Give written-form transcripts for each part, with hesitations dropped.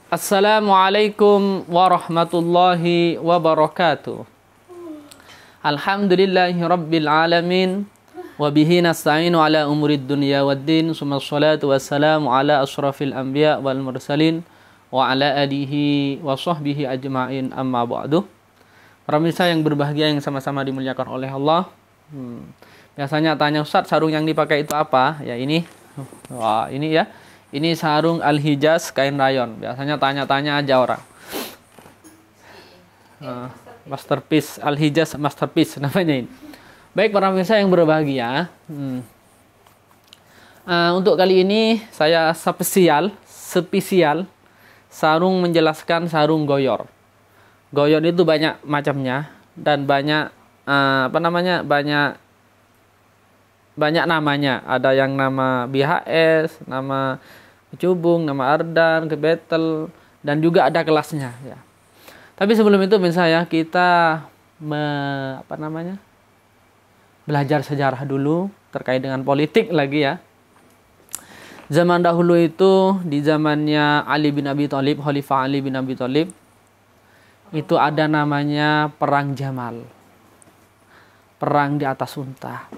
Assalamualaikum warahmatullahi wabarakatuh. Alhamdulillahi rabbil alamin. Wabihi nasta'inu ala umurid dunya waddin. Summa salatu wassalamu ala ashrafil anbiya wal mursalin. Wa ala alihi wa sahbihi ajma'in, amma ba'du. Para pemirsa yang berbahagia yang sama-sama dimuliakan oleh Allah. Biasanya tanya, Ustaz, sarung yang dipakai itu apa? Ya ini. Wah, ini ya. Ini sarung Al-Hijaz kain rayon. Biasanya tanya-tanya aja orang. Masterpiece Al-Hijaz masterpiece namanya ini. Baik para pemirsa yang berbahagia. Untuk kali ini saya spesial sarung menjelaskan sarung goyor. Goyor itu banyak macamnya dan banyak banyak namanya. Ada yang nama BHS, nama Cubung, nama Ardan, Kebetel, dan juga ada kelasnya. Ya. Tapi sebelum itu misalnya kita belajar sejarah dulu terkait dengan politik lagi ya. Zaman dahulu itu di zamannya Ali bin Abi Thalib, Khalifah Ali bin Abi Thalib, itu ada namanya Perang Jamal. Perang di atas unta.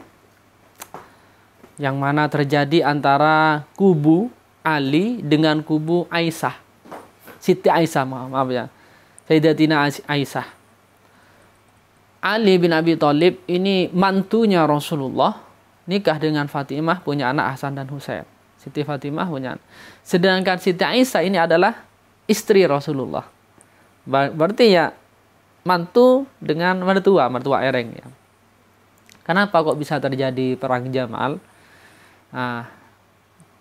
Yang mana terjadi antara kubu Ali dengan kubu Aisyah. Siti Aisyah, maaf ya. Sayyidatina Aisyah. Ali bin Abi Thalib ini mantunya Rasulullah, nikah dengan Fatimah, punya anak Hasan dan Husain. Siti Fatimah punya anak. Sedangkan Siti Aisyah ini adalah istri Rasulullah. Berarti ya mantu dengan mertua ereng ya. Kenapa kok bisa terjadi perang Jamal?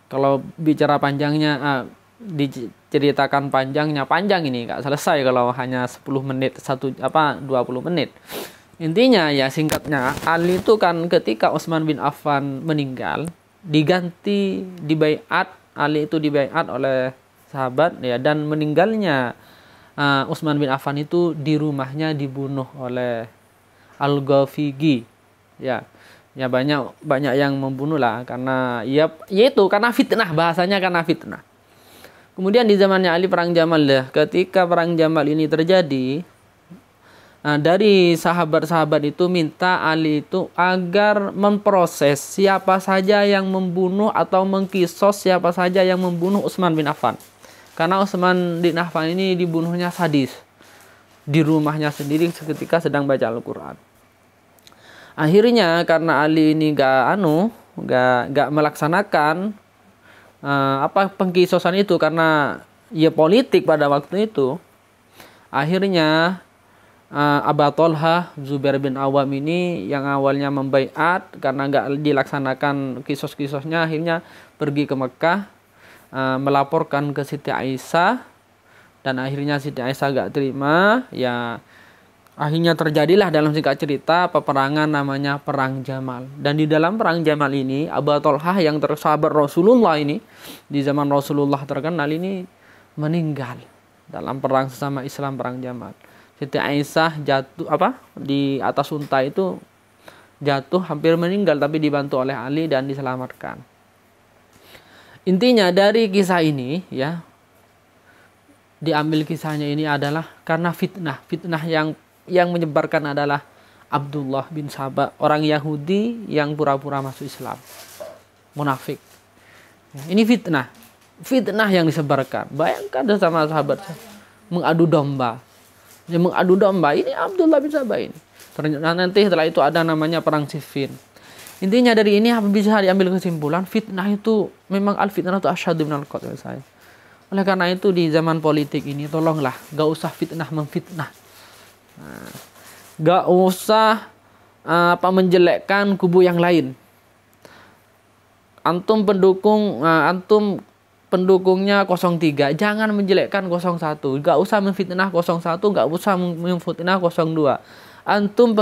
Kalau bicara panjangnya, diceritakan panjang ini nggak selesai kalau hanya 10 menit 20 menit. Intinya ya singkatnya, Ali itu kan ketika Utsman bin Affan meninggal, Ali itu dibaiat oleh sahabat ya, dan meninggalnya Utsman bin Affan itu di rumahnya dibunuh oleh Al-Ghafigi ya. Ya banyak yang membunuh lah karena karena fitnah, bahasanya karena fitnah. Kemudian di zamannya Ali perang Jamal ya. Ketika perang Jamal ini terjadi, dari sahabat-sahabat itu minta Ali itu agar memproses siapa saja yang membunuh atau mengkisos siapa saja yang membunuh Utsman bin Affan. Karena Utsman bin Affan ini dibunuhnya sadis di rumahnya sendiri ketika sedang baca Al-Qur'an. Akhirnya karena Ali ini gak melaksanakan pengkisosan itu karena ya politik pada waktu itu. Akhirnya Abu Thalhah Zubair bin Awam ini yang awalnya membaiat karena gak dilaksanakan kisos-kisosnya, akhirnya pergi ke Mekah melaporkan ke Siti Aisyah, dan akhirnya Siti Aisyah gak terima ya. Akhirnya terjadilah dalam singkat cerita peperangan namanya Perang Jamal. Dan di dalam Perang Jamal ini Abu Thalhah yang tersahabat Rasulullah ini, di zaman Rasulullah terkenal ini, meninggal dalam perang sesama Islam Perang Jamal. Siti Aisyah jatuh di atas unta itu, jatuh hampir meninggal tapi dibantu oleh Ali dan diselamatkan. Intinya dari kisah ini ya, diambil kisahnya ini adalah karena fitnah yang menyebarkan adalah Abdullah bin Saba, orang Yahudi yang pura-pura masuk Islam, munafik. Ini fitnah yang disebarkan. Bayangkan sama sahabat mengadu domba. Ini Abdullah bin Saba ini. Ternyata nanti setelah itu ada namanya perang Siffin. Intinya dari ini bisa diambil kesimpulan, fitnah itu memang al-fitnah itu asyaddu minal qatl saya. Oleh karena itu di zaman politik ini tolonglah gak usah memfitnah. Gak usah menjelekkan kubu yang lain. Antum pendukungnya 03, jangan menjelekkan 01. Gak usah memfitnah 01, gak usah memfitnah 02. Antum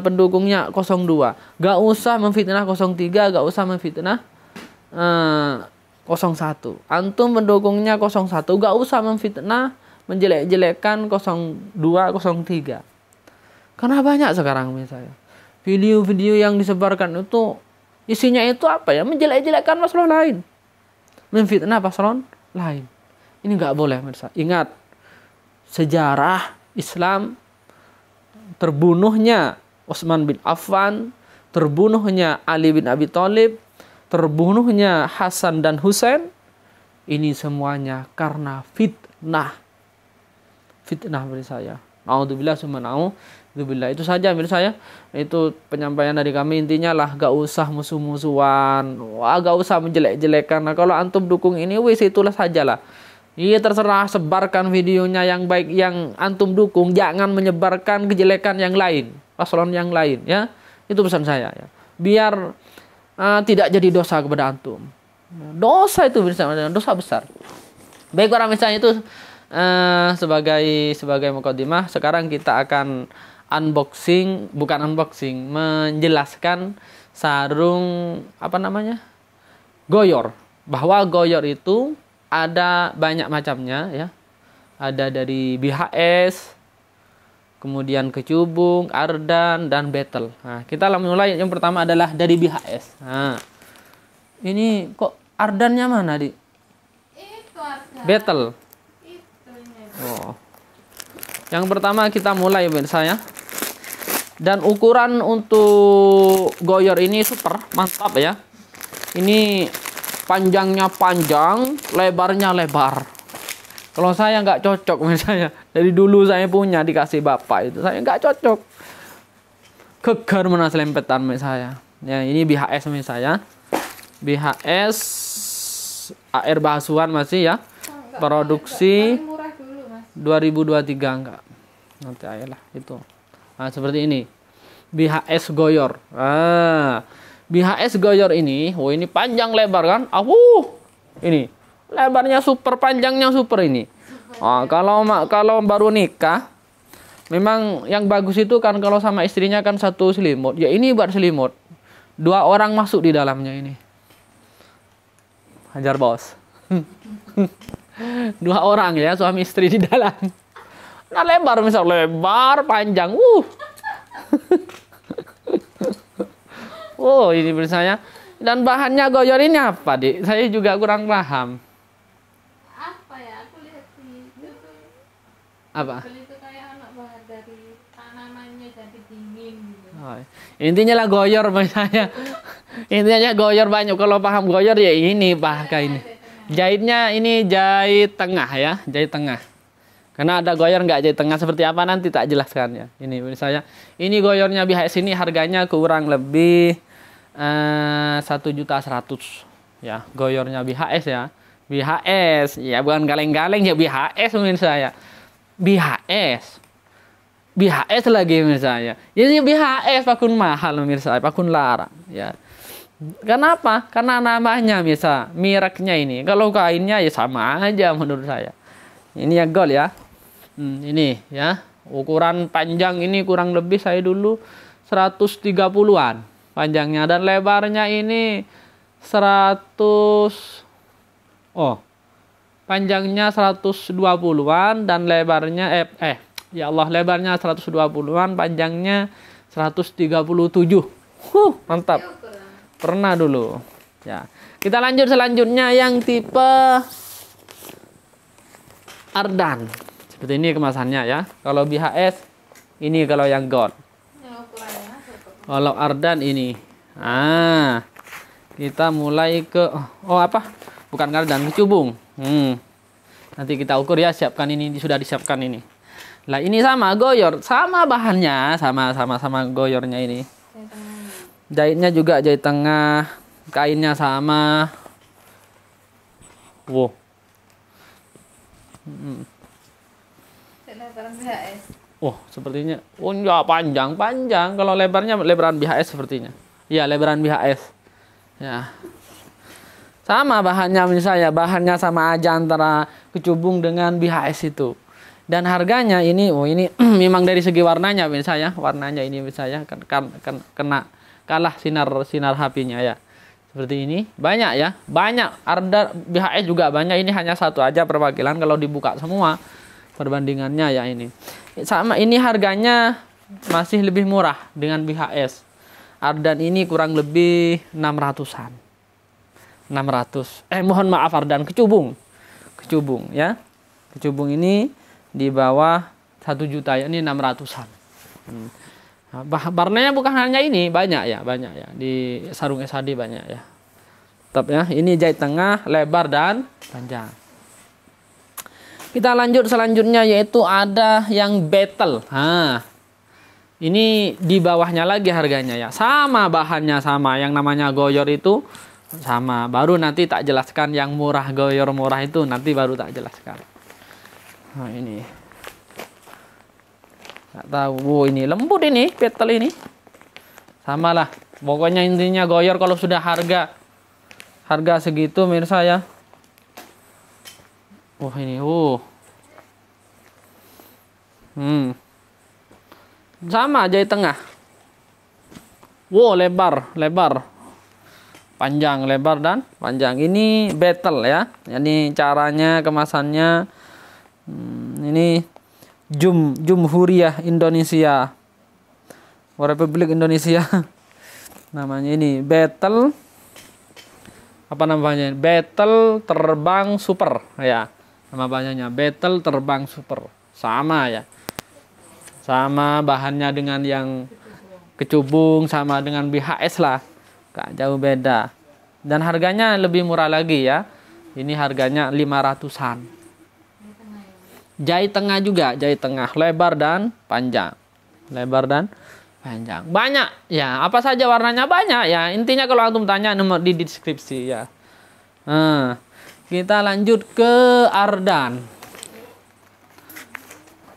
pendukungnya 02, gak usah memfitnah 03, gak usah memfitnah 01. Antum pendukungnya 01, gak usah memfitnah menjelek-jelekkan 02, 03. Karena banyak sekarang misalnya video-video yang disebarkan itu isinya itu menjelek-jelekkan paslon lain, memfitnah paslon lain. Ini nggak boleh pemirsa. Ingat, sejarah Islam, terbunuhnya Utsman bin Affan, terbunuhnya Ali bin Abi Thalib, terbunuhnya Hasan dan Husain, ini semuanya karena fitnah. Fitnah bagi saya. Naudzubillah summa naudzubillah. Itu saja menurut saya. Itu penyampaian dari kami. Intinya lah, gak usah musuh-musuhan. Wah, gak usah menjelek-jelekan. Nah, kalau antum dukung ini, wis itulah sajalah. Iya, terserah, sebarkan videonya yang baik yang antum dukung. Jangan menyebarkan kejelekan yang lain, paslon yang lain, ya. Itu pesan saya, ya. Biar tidak jadi dosa kepada antum. Dosa itu bisa, dosa besar. Baik, para misalnya itu sebagai mukadimah. Sekarang kita akan menjelaskan sarung goyor. Bahwa goyor itu ada banyak macamnya, ya. Ada dari BHS, kemudian kecubung, ardan, dan betel. Nah, kita mulai. Yang pertama adalah dari BHS. Nah, ini kok ardannya mana, Di? Itu ardan. Betel. Oh. Yang pertama kita mulai pemirsa, ya. Dan ukuran untuk goyor ini super mantap, ya. Ini panjangnya panjang, lebarnya lebar. Kalau saya nggak cocok misalnya. Dari dulu saya punya dikasih bapak itu, saya nggak cocok. Keker mana selempetan saya. Ya, ini BHS saya. BHS AR Bahasuan masih, ya. Produksi 2023 enggak. Nanti ayolah itu. Nah, seperti ini. BHS goyor. BHS goyor ini, ini panjang lebar kan? Ini lebarnya super, panjangnya super ini. Kalau baru nikah, memang yang bagus itu kan kalau sama istrinya kan satu selimut. Ya, ini buat selimut. 2 orang masuk di dalamnya ini. Hajar bos. 2 orang, ya, suami istri di dalam. Nah, lebar misal, lebar, panjang. Ini bersanya. Dan bahannya goyor ini apa, Dik? Saya juga kurang paham. Apa ya? Aku lihat di YouTube. Apa? Itu kayak anak bahan dari tanamannya jadi dingin gitu. Intinya lah goyor misalnya. Intinya goyor banyak. Kalau paham goyor ya ini pakai ini. Jahitnya ini jahit tengah, ya, jahit tengah. Karena ada goyor nggak jahit tengah seperti apa nanti tak jelaskan, ya. Ini saya. Ini goyornya BHS ini harganya kurang lebih 1.100.000, ya. Goyornya BHS, ya. BHS, ya, bukan kaleng-kaleng, ya, BHS saya. BHS lagi saya. Ini BHS pakun mahal saya, pakun larang, ya. Kenapa? Karena namanya mereknya ini. Kalau kainnya ya sama aja menurut saya. Ini ya gold, ya. Ini, ya. Ukuran panjang ini kurang lebih saya dulu 130-an panjangnya, dan lebarnya ini panjangnya 120-an dan lebarnya ya Allah, lebarnya 120-an, panjangnya 137. Mantap. Pernah dulu, ya. Kita lanjut selanjutnya yang tipe ardan. Seperti ini kemasannya, ya. Kalau BHS ini, kalau yang gold. Kalau ardan ini. Kita mulai ke bukan ardan, kecubung. Nanti kita ukur, ya, siapkan ini, sudah disiapkan ini. Lah, ini sama goyor, sama bahannya, sama goyornya ini. Jahitnya juga jahit tengah, kainnya sama. Lebaran BHS. Sepertinya. Enggak panjang. Kalau lebarnya lebaran BHS sepertinya. Iya, lebaran BHS. Ya. Sama bahannya misalnya, bahannya sama aja antara kecubung dengan BHS itu. Dan harganya ini, ini memang dari segi warnanya misalnya, ini misalnya kena kalah sinar HP-nya, ya. Seperti ini. Banyak, ya. Banyak. Ardan BHS juga banyak. Ini hanya satu aja perwakilan. Kalau dibuka semua perbandingannya, ya, ini. Sama, ini harganya masih lebih murah dengan BHS. Ardan ini kurang lebih 600-an. 600. Mohon maaf, ardan kecubung. kecubung ya. Kecubung ini di bawah 1 juta ya, ini 600-an. Warnanya bukan hanya ini, banyak ya di sarung SAD banyak ya. Tetap ya, ini jahit tengah, lebar dan panjang. Kita lanjut selanjutnya yaitu ada yang battle. Nah, ini di bawahnya lagi harganya ya. Sama bahannya sama, yang namanya goyor itu sama. Baru nanti tak jelaskan yang murah, goyor murah itu nanti baru tak jelaskan. Nah, ini. Tak tahu. Oh, ini lembut ini, battle ini. Sama lah. Pokoknya intinya goyor kalau sudah harga segitu mirsa ya. Oh ini, sama jahit tengah. Wow, lebar, panjang, lebar dan panjang. Ini battle ya. Ini caranya, kemasannya. Ini Jumhuriyah Indonesia, Republik Indonesia. Namanya ini battle. Apa namanya? Battle terbang super ya. Nama banyaknya battle terbang super. Sama ya. Sama bahannya dengan yang kecubung, sama dengan BHS lah. Gak jauh beda. Dan harganya lebih murah lagi ya. Ini harganya 500-an. Jahit tengah juga, jahit tengah, lebar dan panjang. Lebar dan panjang. Banyak ya, apa saja warnanya banyak ya. Intinya kalau antum tanya nomor di deskripsi ya. Kita lanjut ke Ardan.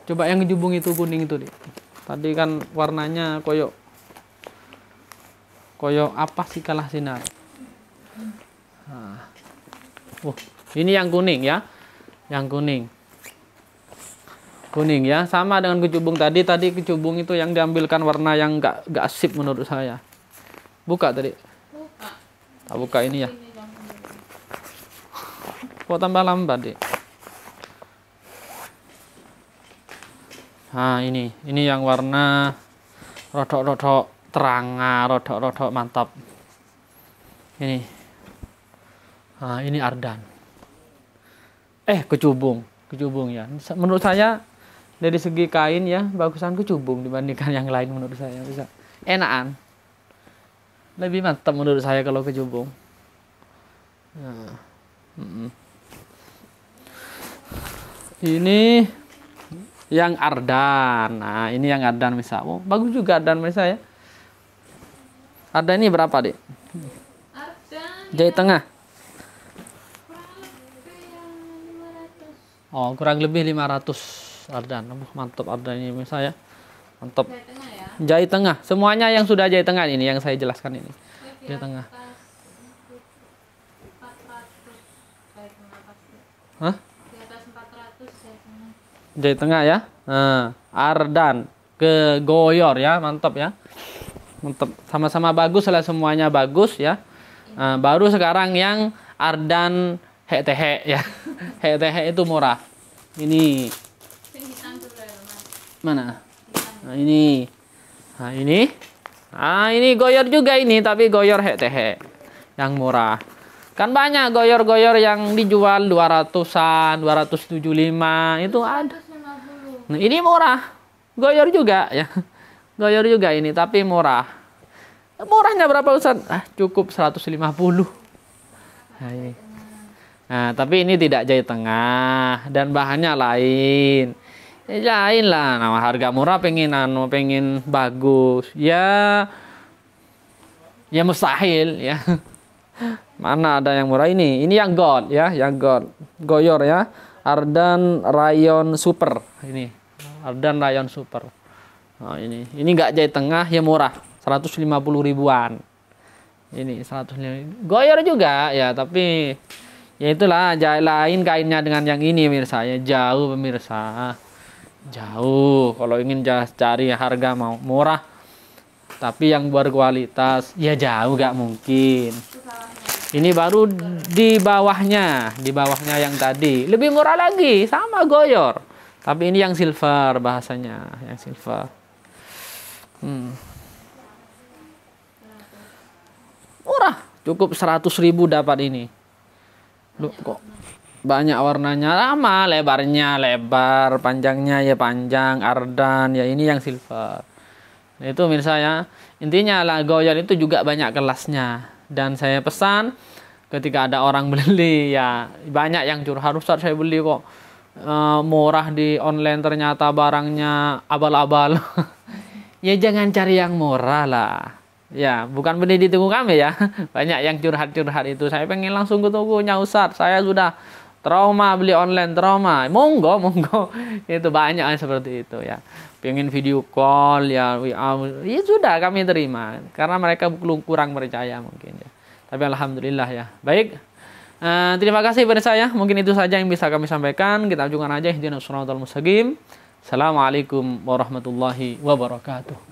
Coba yang kecubung itu kuning itu, Dik. Tadi kan warnanya koyok apa sih, kalah sinar. Ini yang kuning ya. Yang kuning ya, sama dengan kecubung tadi. Tadi kecubung itu yang diambilkan warna yang gak sip menurut saya. Buka tadi. Tak buka ini ya. Kok tambah lambat, Dik? Nah, ini yang warna rodok-rodok terang, rodok-rodok mantap. Ini. Nah, ini Ardan. Kecubung ya. Menurut saya dari segi kain ya, bagusan kecubung dibandingkan yang lain menurut saya. Bisa enakan. Lebih mantap menurut saya kalau kecubung. Nah. Ini yang Ardan. Nah, ini yang Ardan misal. Oh, bagus juga Ardan misal ya. Ardan ini berapa, Dik? Jahit tengah. Oh, kurang lebih 500 Ardan. Mantap Ardan ini misal ya. Mantap. Jahit tengah. Semuanya yang sudah jahit tengah ini yang saya jelaskan ini. Jahit tengah. Hah? Jahit tengah ya. Ardan ke goyor ya, mantap ya. Mantap. Sama-sama bagus lah, semuanya bagus ya. Baru sekarang yang Ardan hek-tehek ya. Hek-tehek itu murah. Ini. Mana? Nah, ini. Ini goyor juga ini, tapi goyor hek-tehek. Yang murah. Kan banyak goyor-goyor yang dijual 200-an, 275, itu ada. Nah, ini murah. Goyor juga ya. Goyor juga ini, tapi murah. Murahnya berapa, Ustaz? Cukup 150. Nah, ini. Nah, tapi ini tidak jahit tengah dan bahannya lain. Lain lah, nama harga murah pengen bagus. Ya mustahil ya. Mana ada yang murah ini? Ini yang gold ya, yang gold. Goyor ya. Ardan Rayon Super. Ini. Ardan Rayon Super. Nah, ini enggak jahit tengah, ya murah. 150 ribuan. Ini 150. Goyor juga ya, tapi ya itulah, jahit lain kainnya dengan yang ini pemirsa ya. Jauh pemirsa. Jauh. Kalau ingin cari harga mau murah tapi yang berkualitas ya jauh gak mungkin. Ini baru di bawahnya yang tadi lebih murah lagi, sama goyor. Tapi ini yang silver bahasanya, yang silver. Murah, cukup 100.000 dapat ini. Loh, kok banyak warnanya, sama lebarnya lebar, panjangnya ya panjang, ardan ya ini yang silver. Nah, itu mirsa ya. Intinya lah Goyal itu juga banyak kelasnya. Dan saya pesan ketika ada orang beli ya banyak yang curhat, Ustaz saya beli kok murah di online ternyata barangnya abal-abal. Ya jangan cari yang murah lah. Ya, bukan beli di toko kami ya. Banyak yang curhat-curhat itu. Saya pengen langsung ke tokonya Ustaz. Saya sudah trauma beli online, trauma. Monggo, monggo. Itu banyak yang seperti itu ya. Pengen video call ya, ya sudah kami terima. Karena mereka kurang percaya mungkin ya. Tapi alhamdulillah ya. Baik. Terima kasih pada saya. Mungkin itu saja yang bisa kami sampaikan. Kita ajukan aja ihdinas siratal mustaqim. Assalamualaikum warahmatullahi wabarakatuh.